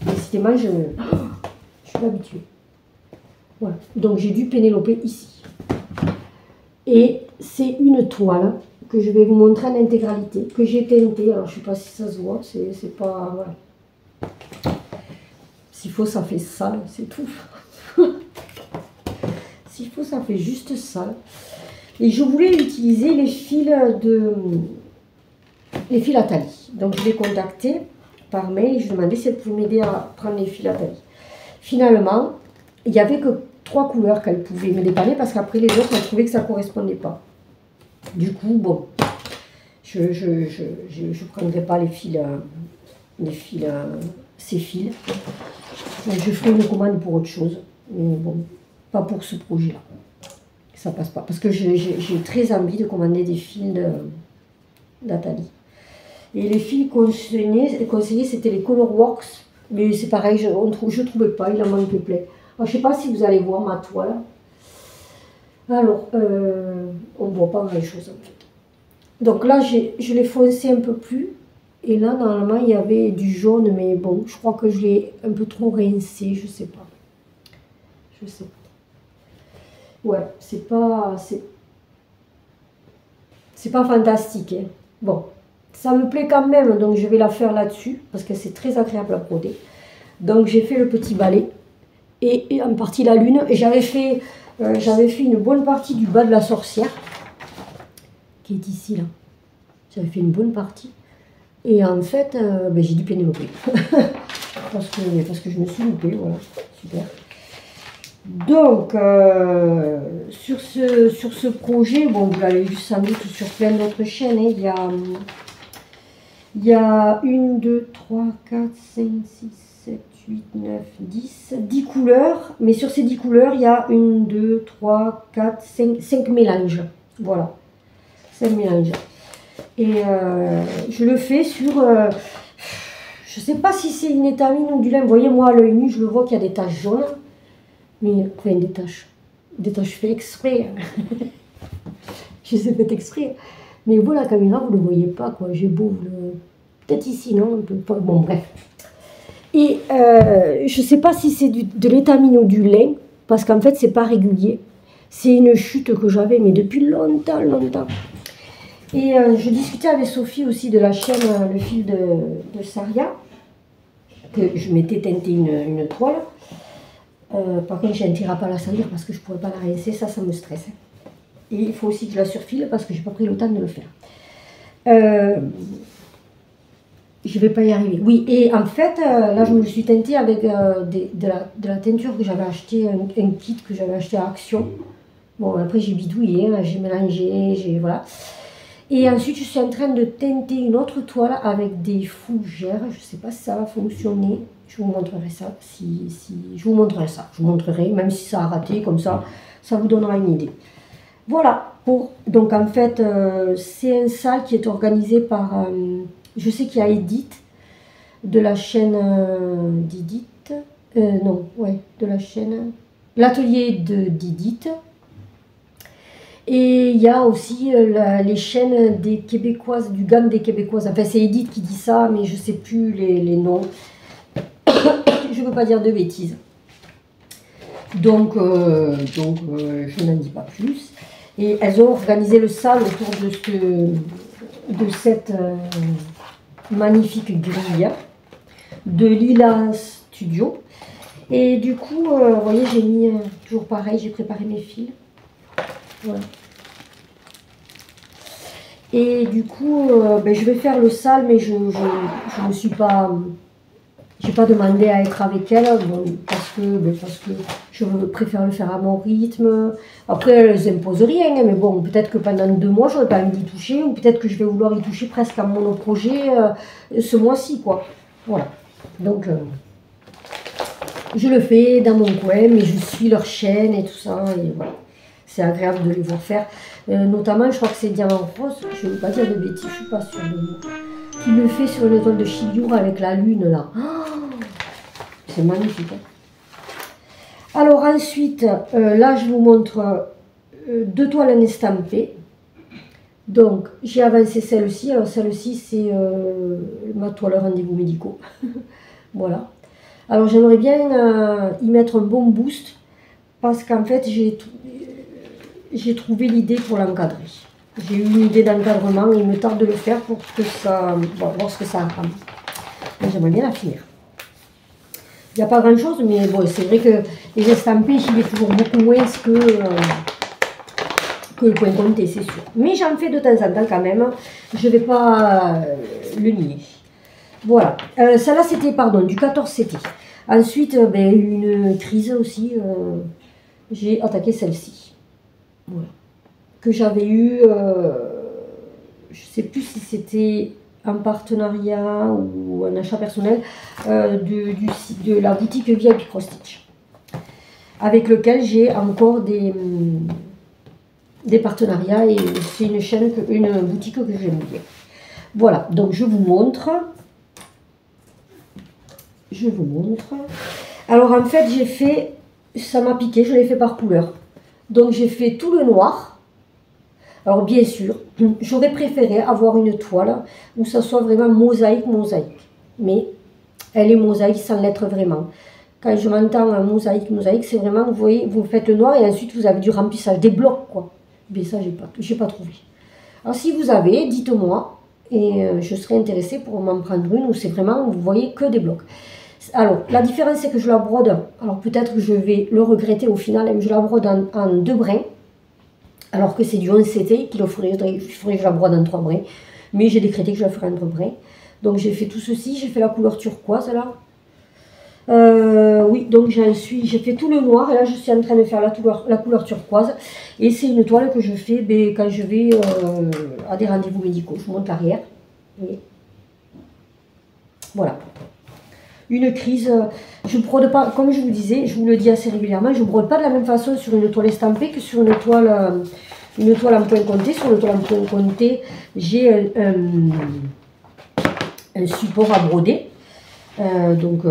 Décidément, je suis habituée. Voilà. Donc j'ai du Pénélope ici. Et c'est une toile que je vais vous montrer en intégralité, que j'ai teintée. Alors je ne sais pas si ça se voit. C'est pas... Voilà. S'il faut, ça fait sale, c'est tout. S'il faut, ça fait juste sale. Et je voulais utiliser les fils Atali. Donc je l'ai contactée par mail et je lui ai demandé si elle pouvait m'aider à prendre les fils Atali. Finalement, il n'y avait que 3 couleurs qu'elle pouvait me dépanner parce qu'après les autres, elle trouvait que ça ne correspondait pas. Du coup, bon, je ne prendrai pas ces fils. Je ferai une commande pour autre chose, mais bon, pas pour ce projet-là. Ça passe pas, parce que j'ai très envie de commander des fils d'Atali. Et les fils conseillés, c'était les Colorworks, mais c'est pareil, je ne trouvais pas, il en manquait plein. Alors, je ne sais pas si vous allez voir ma toile. Alors, on ne voit pas grand-chose en fait. Donc là, je l'ai foncé un peu plus. Et là, normalement, il y avait du jaune, mais bon, je crois que je l'ai un peu trop rincé, je sais pas. Je sais pas. Ouais, c'est pas fantastique. Hein. Bon, ça me plaît quand même, donc je vais la faire là-dessus, parce que c'est très agréable à broder. Donc j'ai fait le petit balai, et en partie la lune, et j'avais fait une bonne partie du bas de la sorcière, qui est ici, là. J'avais fait une bonne partie. Et en fait, j'ai dû pénéloper. parce que je me suis loupée, voilà. Super. Donc, sur ce projet, bon, vous l'avez vu sans doute sur plein d'autres chaînes, hein, il y a 1, 2, 3, 4, 5, 6, 7, 8, 9, 10 couleurs. Mais sur ces 10 couleurs, il y a 1, 2, 3, 4, 5 mélanges. Voilà. 5 mélanges. Et je le fais sur... je ne sais pas si c'est une étamine ou du lin. Vous voyez, moi, à l'œil nu, je le vois qu'il y a des taches jaunes. Mais, enfin, des taches faites exprès. Je les ai faites exprès. Mais vous, la caméra, vous ne le voyez pas, quoi. J'ai beau peut-être ici, non? Bon, bref. Et je ne sais pas si c'est de l'étamine ou du lin, parce qu'en fait, c'est pas régulier. C'est une chute que j'avais, mais depuis longtemps, longtemps. Et je discutais avec Sophie aussi de la chaîne Le Fil de Saria, que je m'étais teinté une toile. Par contre, je n'intéresse pas à la salir parce que je ne pourrais pas la rincer, ça me stresse. Et il faut aussi que je la surfile parce que je n'ai pas pris le temps de le faire. Je ne vais pas y arriver. Oui, et en fait, là, je me suis teintée avec de la teinture que j'avais acheté, un kit que j'avais acheté à Action. Bon, après, j'ai bidouillé, j'ai mélangé, voilà. Et ensuite, je suis en train de teinter une autre toile avec des fougères. Je ne sais pas si ça va fonctionner. Je vous montrerai ça. Je vous montrerai ça. Je vous montrerai, même si ça a raté, comme ça vous donnera une idée. Voilà. Donc, en fait, c'est un sale qui est organisé par... je sais qu'il y a Edith, de la chaîne d'Edith. De la chaîne... L'atelier d'Edith. Et il y a aussi les chaînes des Québécoises, du gang des Québécoises. Enfin, c'est Edith qui dit ça, mais je ne sais plus les noms. Je ne veux pas dire de bêtises. Donc je n'en dis pas plus. Et elles ont organisé le sale autour de cette magnifique grille de Lila Studio. Et du coup, vous voyez, j'ai mis, toujours pareil, j'ai préparé mes fils. Voilà. Et du coup, je vais faire le sale, mais je ne me suis pas... J'ai pas demandé à être avec elle, bon, parce que je préfère le faire à mon rythme. Après, elles n'imposent rien, mais bon, peut-être que pendant 2 mois, j'aurais pas envie d'y toucher, ou peut-être que je vais vouloir y toucher presque à mon projet ce mois-ci, quoi. Voilà. Donc, je le fais dans mon coin, mais je suis leur chaîne et tout ça, et voilà. C'est agréable de les voir faire. Notamment, je crois que c'est Diamant Rose, je ne veux pas dire de bêtises, je ne suis pas sûre de vous. Qui le fait sur une toile de Chiliour avec la lune, là. Oh, c'est magnifique. Hein. Alors ensuite, là, je vous montre 2 toiles en estampées. Donc, j'ai avancé celle-ci. Alors, celle-ci, c'est ma toile rendez-vous médicaux. Voilà. Alors, j'aimerais bien y mettre un bon boost parce qu'en fait, j'ai trouvé l'idée pour l'encadrer. J'ai eu une idée d'encadrement et il me tarde de le faire pour que ça... Bon, voir ce que ça rend. Mais j'aimerais bien la finir. Il n'y a pas grand chose, mais bon, c'est vrai que les estampés, j'y vais toujours beaucoup moins que le point compté, c'est sûr. Mais j'en fais de temps en temps quand même. Je ne vais pas le nier. Voilà. Celle-là, c'était, pardon, du 14 CT. Ensuite, ben, une crise aussi. J'ai attaqué celle-ci. Voilà. Que j'avais eu, je ne sais plus si c'était un partenariat ou un achat personnel de la boutique VIP Cross Stitch, avec lequel j'ai encore des partenariats, et c'est une chaîne, une boutique que j'aime bien. Voilà, donc je vous montre. Je vous montre. Alors en fait, j'ai fait, ça m'a piqué, je l'ai fait par couleur. Donc j'ai fait tout le noir. Alors bien sûr, j'aurais préféré avoir une toile où ça soit vraiment mosaïque. Mais elle est mosaïque sans l'être vraiment. Quand je m'entends mosaïque, c'est vraiment, vous voyez, vous faites le noir et ensuite vous avez du remplissage, des blocs quoi. Mais ça, j'ai pas trouvé. Alors si vous avez, dites-moi, et je serais intéressée pour m'en prendre une où c'est vraiment, vous voyez, que des blocs. Alors, la différence, c'est que je la brode, alors peut-être que je vais le regretter au final, mais je la brode en 2 brins, alors que c'est du 11 CT, qu'il faudrait que je la brode en 3 brins, mais j'ai décrété que je la ferai en 3 brins. Donc j'ai fait tout ceci, j'ai fait la couleur turquoise là. Oui, donc j'ai fait tout le noir, et là je suis en train de faire la couleur turquoise, et c'est une toile que je fais quand je vais à des rendez-vous médicaux. Je monte l'arrière, voilà. Une crise, je brode pas, comme je vous disais, je vous le dis assez régulièrement, je ne brode pas de la même façon sur une toile estampée que sur une toile en point compté. Sur une toile en point compté, j'ai un support à broder. Donc,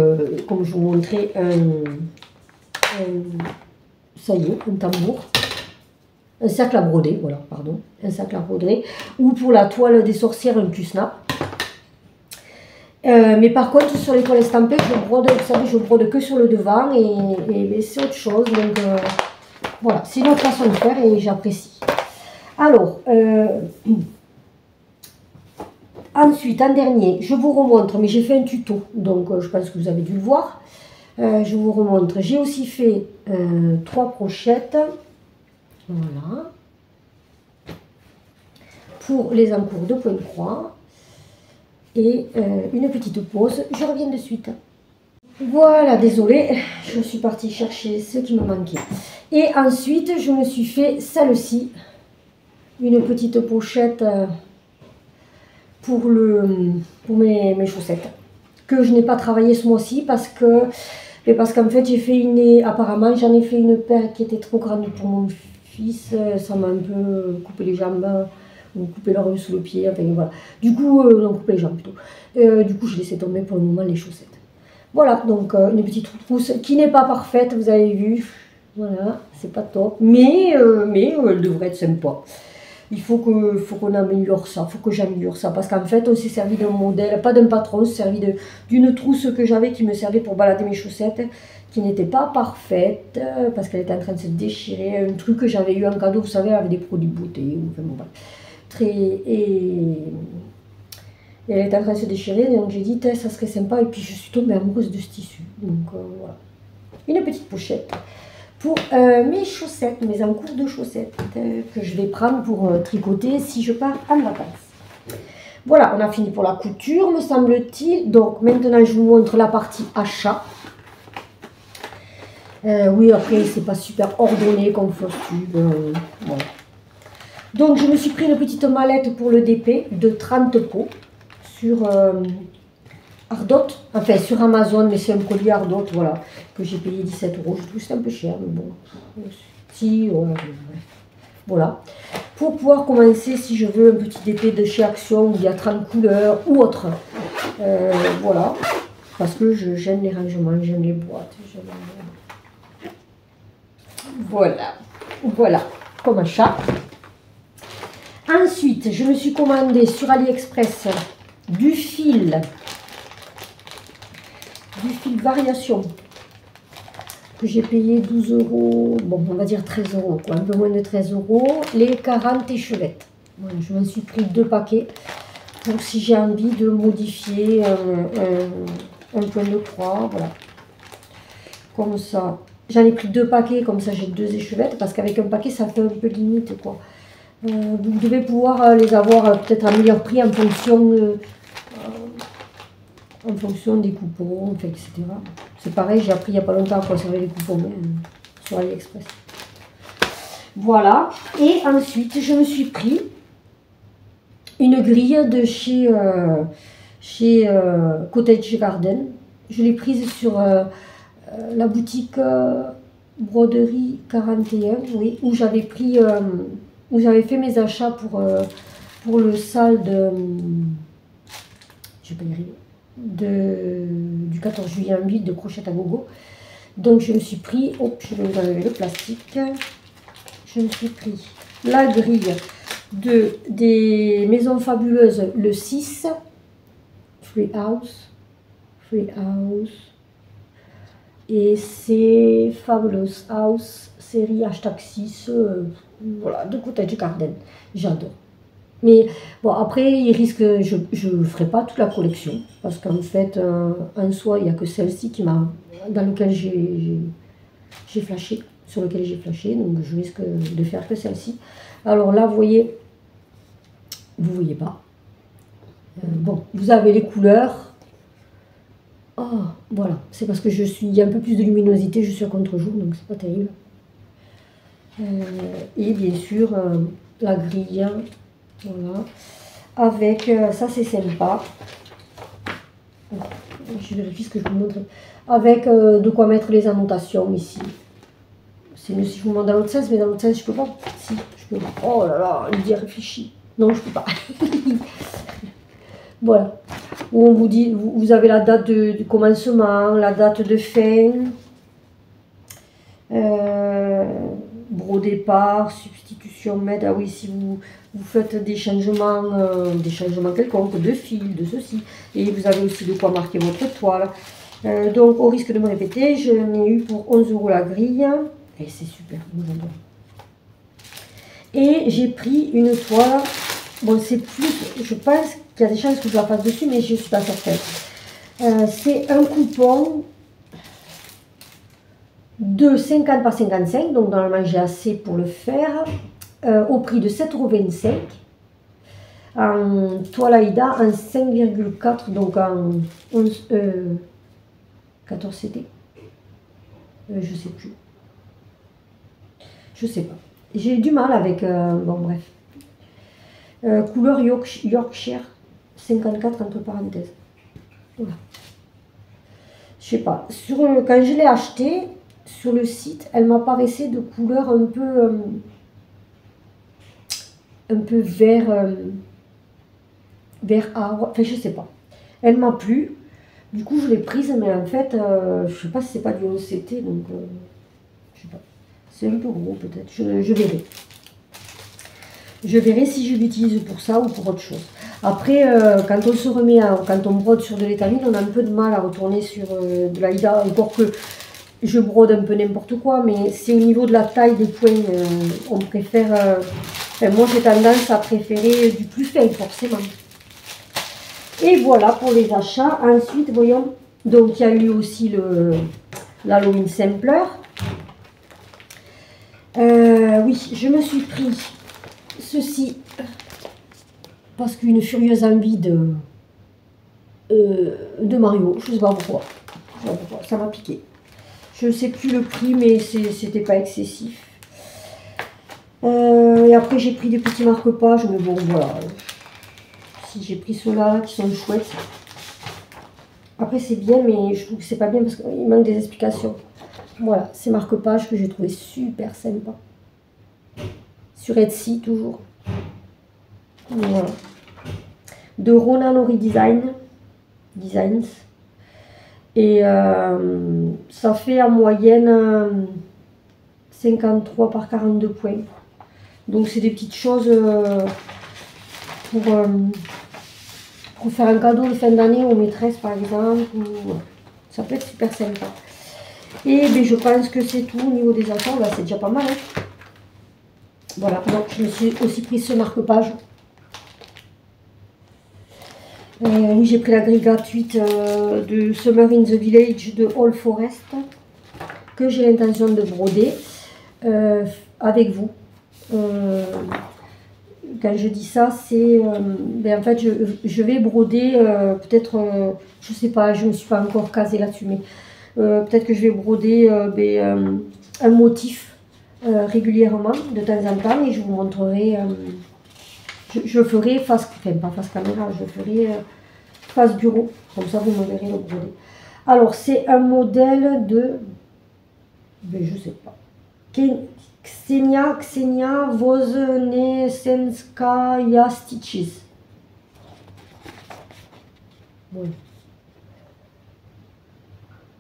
comme je vous montrais, ça y est, un tambour, un cercle à broder, voilà, pardon, un cercle à broder, ou pour la toile des sorcières, un cul-snap. Mais par contre, sur les toiles estampées, je brode, vous savez, je brode que sur le devant, et c'est autre chose. Donc, voilà, c'est une autre façon de faire et j'apprécie. Alors, ensuite, en dernier, je vous remontre, mais j'ai fait un tuto, donc je pense que vous avez dû le voir. Je vous remontre. J'ai aussi fait 3 brochettes, voilà, pour les encours de point de croix. Et une petite pause, je reviens de suite. Voilà, désolée, je suis partie chercher ce qui me manquait. Et ensuite, je me suis fait celle-ci, une petite pochette pour mes chaussettes, que je n'ai pas travaillé ce mois-ci parce qu'en fait, j'ai fait apparemment, j'en ai fait une paire qui était trop grande pour mon fils, ça m'a un peu coupé les jambes. Ou couper la rue sous le pied, enfin voilà. Du coup, non, couper les jambes plutôt. Du coup, je laissais tomber pour le moment les chaussettes. Voilà, donc une petite trousse qui n'est pas parfaite, vous avez vu. Voilà, c'est pas top. Mais elle devrait être sympa. Il faut qu'on améliore ça, il faut que j'améliore ça. Parce qu'en fait, on s'est servi d'un modèle, pas d'un patron, on s'est servi d'une trousse que j'avais qui me servait pour balader mes chaussettes, qui n'était pas parfaite, parce qu'elle était en train de se déchirer. Un truc que j'avais eu en cadeau, vous savez, avec des produits de beauté. Enfin, bon, voilà. Et elle est en train de se déchirer, donc j'ai dit ça serait sympa, et puis je suis tombée amoureuse de ce tissu, donc voilà, une petite pochette pour mes chaussettes, mes encours de chaussettes que je vais prendre pour tricoter si je pars en vacances. Voilà, on a fini pour la couture, me semble-t-il. Donc maintenant je vous montre la partie achat. Oui, après c'est pas super ordonné comme fausse tube, bon. Donc, je me suis pris une petite mallette pour le DP de 30 pots sur Ardot, enfin sur Amazon, mais c'est un produit Ardot, voilà, que j'ai payé 17 €. Je trouve que c'est un peu cher, mais bon, si, voilà. Pour pouvoir commencer, si je veux, un petit DP de chez Action où il y a 30 couleurs ou autre, voilà, parce que j'aime les rangements, j'aime les boîtes, voilà, comme achat. Ensuite, je me suis commandé sur AliExpress du fil variation que j'ai payé 12 €, bon on va dire 13 €, quoi, un peu moins de 13 €, les 40 échelettes. Voilà, je m'en suis pris 2 paquets pour si j'ai envie de modifier un point de croix, voilà. Comme ça, j'en ai pris 2 paquets, comme ça j'ai 2 échelettes, parce qu'avec un paquet ça fait un peu limite, quoi. Vous devez pouvoir les avoir peut-être à meilleur prix en fonction des coupons, enfin, etc. C'est pareil, j'ai appris il n'y a pas longtemps à conserver les coupons sur AliExpress. Voilà. Et ensuite, je me suis pris une grille de chez Cottage Garden. Je l'ai prise sur la boutique Broderie 41, oui, où j'avais pris, où j'avais fait mes achats pour le salle de, je vais pas y arriver, du 14 juillet en ville de Crochet à Gogo. Donc je me suis pris, hop, je vais vous enlever le plastique. Je me suis pris la grille des Maisons Fabuleuses, le 6, Free House, et c'est Fabulous House, série #6, voilà, de Cottage Garden, j'adore. Mais bon, après, il risque, je ne ferai pas toute la collection, parce qu'en fait, en soi, il n'y a que celle-ci dans lequel j'ai flashé, sur lequel j'ai flashé, donc je risque de faire que celle-ci. Alors là, vous voyez pas. Bon, vous avez les couleurs. Oh, voilà, c'est parce que il y a un peu plus de luminosité, je suis à contre-jour, donc c'est pas terrible. Et bien sûr, la grille, voilà, avec, ça c'est sympa. Je vérifie ce que je vous montre. Avec de quoi mettre les annotations ici. C'est mieux si je vous montre dans l'autre sens, mais dans l'autre sens, je peux pas. Si, je peux pas. Oh là là, il dit réfléchis. Non, je peux pas. Voilà. Où on vous dit, vous avez la date de commencement, la date de fin, bro départ, substitution, med. Ah oui, si vous faites des changements quelconques, de fil, de ceci. Et vous avez aussi de quoi marquer votre toile. Donc, au risque de me répéter, je n'ai eu pour 11 € la grille. Et c'est super, moi j'adore. Et j'ai pris une toile. Bon, c'est plus, je pense qu'il y a des chances que je la fasse dessus, mais je ne suis pas certaine. C'est un coupon de 50 par 55, donc normalement j'ai assez pour le faire, au prix de 7,25 €, en toile Aïda en 5,4, donc en 14 CD. Je sais plus. Je sais pas. J'ai du mal avec, bon bref. Couleur Yorkshire 54 entre parenthèses. Voilà. Je sais pas. Quand je l'ai acheté sur le site, elle m'apparaissait de couleur un peu vert, vert arbre. Enfin, je sais pas. Elle m'a plu. Du coup, je l'ai prise, mais en fait, je sais pas si c'est pas du 11 CT, donc je sais pas. C'est un peu gros peut-être. Je verrai. Je verrai si je l'utilise pour ça ou pour autre chose. Après, quand on se remet, quand on brode sur de l'étamine, on a un peu de mal à retourner sur de l'Aïda. Encore que je brode un peu n'importe quoi, mais c'est au niveau de la taille des points. On préfère... enfin, moi, j'ai tendance à préférer du plus fin, forcément. Et voilà pour les achats. Ensuite, voyons. Donc, il y a eu aussi l'Halloween Sampler. Oui, je me suis pris ceci parce qu'une furieuse envie de Mario, je sais pas pourquoi, ça m'a piqué. Je ne sais plus le prix, mais c'était pas excessif. Et après j'ai pris des petits marque-pages, mais bon voilà. Si j'ai pris ceux-là qui sont chouettes. Après c'est bien, mais je trouve que c'est pas bien parce qu'il manque des explications. Voilà, ces marque-pages que j'ai trouvé super sympa. Sur Etsy toujours. Voilà. De Ronan Ori Designs. Et ça fait en moyenne 53 par 42 points. Donc c'est des petites choses pour faire un cadeau de fin d'année aux maîtresses par exemple. Ça peut être super sympa. Et ben, je pense que c'est tout au niveau des achats. Là c'est déjà pas mal. Hein. Voilà, donc je me suis aussi pris ce marque-page. Oui, j'ai pris la grille gratuite de Summer in the Village de All Forest que j'ai l'intention de broder avec vous. quand je dis ça, c'est en fait je vais broder peut-être, je sais pas, je me suis pas encore casée là-dessus, mais peut-être que je vais broder un motif régulièrement de temps en temps et je vous montrerai, je ferai face, enfin pas face caméra, je ferai face bureau, comme ça vous me verrez le broder. Alors c'est un modèle de, je sais pas, Ksenia Woznesenskaya Stitches.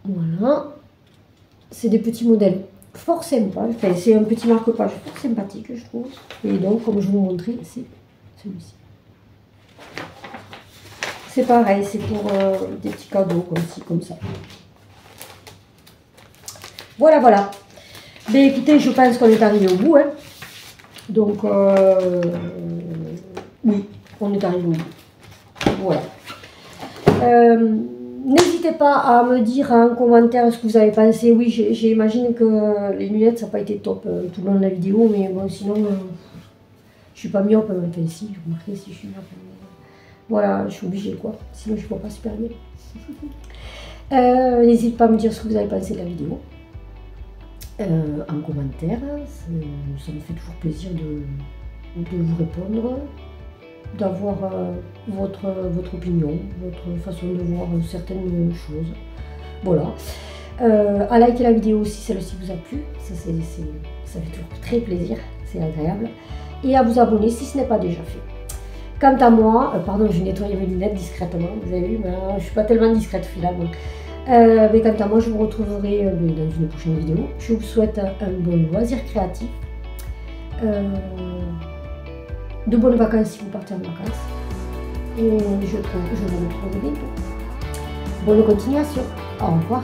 Voilà. C'est des petits modèles fort sympas. Enfin, c'est un petit marque-page fort sympathique, je trouve. Et donc, comme je vous montrais, c'est celui-ci. C'est pareil, c'est pour des petits cadeaux comme ci, comme ça. Voilà, voilà. Mais écoutez, je pense qu'on est arrivé au bout. Hein. Donc, oui, on est arrivé au bout. Voilà. N'hésitez pas à me dire en commentaire ce que vous avez pensé. Oui, j'imagine que les lunettes, ça n'a pas été top tout le long de la vidéo, mais bon, sinon, je suis pas myope. Enfin, si, vous remarquez, si je suis myope. Voilà, je suis obligée, quoi. Sinon, je ne vois pas super bien. N'hésitez pas à me dire ce que vous avez pensé de la vidéo. En commentaire, ça me fait toujours plaisir de vous répondre, d'avoir votre opinion, votre façon de voir certaines choses. Voilà. À liker la vidéo si celle-ci vous a plu, ça fait toujours très plaisir, c'est agréable. Et à vous abonner si ce n'est pas déjà fait. Quant à moi, pardon, je nettoie mes lunettes discrètement, vous avez vu, mais je ne suis pas tellement discrète finalement. Mais quant à moi, je vous retrouverai dans une prochaine vidéo. Je vous souhaite un bon loisir créatif, de bonnes vacances si vous partez en vacances, et je vous retrouve bientôt. Bonne continuation, au revoir.